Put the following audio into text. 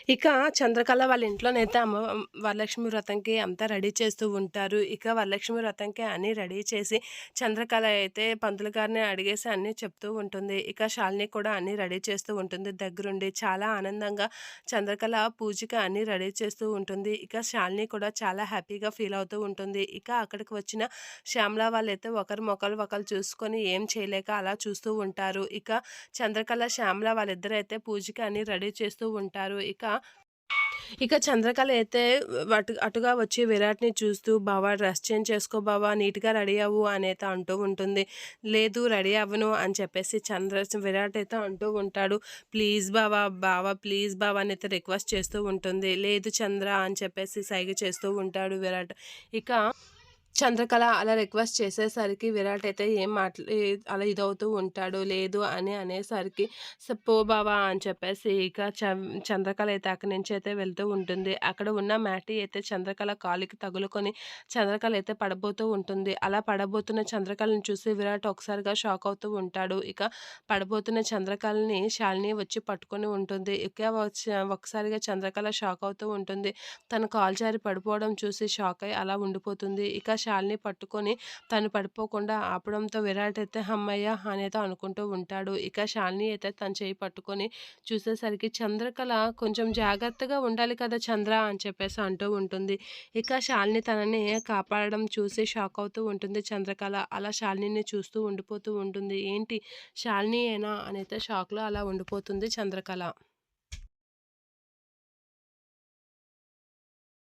ఇక చంద్రకళ వాళ్ళ ఇంట్లోనైతే వరలక్ష్మి వ్రతంకి అంతా రెడీ చేస్తూ ఉంటారు. ఇక వరలక్ష్మి వ్రతంకి అన్నీ రెడీ చేసి చంద్రకళ అయితే పంతులు గారిని అడిగేసి అన్నీ చెప్తూ ఉంటుంది. ఇక శాలిని కూడా అన్నీ రెడీ చేస్తూ ఉంటుంది దగ్గరుండి. చాలా ఆనందంగా చంద్రకళ పూజకి అన్నీ రెడీ చేస్తూ ఉంటుంది. ఇక శాలిని కూడా చాలా హ్యాపీగా ఫీల్ అవుతూ ఉంటుంది. ఇక అక్కడికి వచ్చిన శ్యామల వాళ్ళైతే ఒకరి మొఖాలు ఒకళ్ళు చూసుకొని ఏం చేయలేక అలా చూస్తూ ఉంటారు. ఇక చంద్రకళ, శ్యామల వాళ్ళిద్దరైతే పూజకి అన్నీ రెడీ చేస్తూ ఉంటారు. ఇక చంద్రకళ అయితే అటుగా వచ్చి విరాట్‌ని చూస్తూ, "బావ డ్రెస్ చేంజ్ చేసుకో బావ, నీట్‌గా రెడీ అవ్వు" అనైతే అంటూ ఉంటుంది. లేదు రెడీ అవ్వను అని చెప్పేసి విరాట్ అయితే అంటూ ఉంటాడు. "ప్లీజ్ బావ, బావ ప్లీజ్ బావ" అనైతే రిక్వెస్ట్ చేస్తూ ఉంటుంది. "లేదు చంద్ర" అని చెప్పేసి సైగ చేస్తూ ఉంటాడు విరాట్. ఇక చంద్రకళ అలా రిక్వెస్ట్ చేసేసరికి విరాట్ అయితే ఏం అలా ఇదవుతూ ఉంటాడు. లేదు అని అనేసరికి పో బావా అని చెప్పేసి ఇక చంద్రకళ అయితే అక్కడి నుంచి అయితే వెళ్తూ ఉంటుంది. అక్కడ ఉన్న మ్యాటీ అయితే చంద్రకళ కాలికి తగులుకొని చంద్రకళ అయితే పడబోతూ ఉంటుంది. అలా పడబోతున్న చంద్రకళని చూసి విరాట్ ఒకసారిగా షాక్ అవుతూ ఉంటాడు. ఇక పడబోతున్న చంద్రకళని శాలిని వచ్చి పట్టుకొని ఉంటుంది. ఒకసారిగా చంద్రకళ షాక్ అవుతూ ఉంటుంది. తను కాలు జారి పడిపోవడం చూసి షాక్ అయ్యి అలా ఉండిపోతుంది. ఇక శాలిని పట్టుకొని తను పడిపోకుండా ఆపడంతో విరాట్ అయితే హమ్మయ్య అనేది అనుకుంటూ ఉంటాడు. ఇక శాలిని అయితే తన చేయి పట్టుకొని చూసేసరికి చంద్రకళ కొంచెం జాగ్రత్తగా ఉండాలి కదా చంద్ర అని చెప్పేసి అంటూ ఉంటుంది. ఇక శాలిని తనని కాపాడడం చూసి షాక్ అవుతూ ఉంటుంది చంద్రకళ. అలా శాలినిని చూస్తూ ఉండిపోతూ ఉంటుంది. ఏంటి శాలినియేనా అనైతే షాక్‌లో అలా ఉండిపోతుంది చంద్రకళ.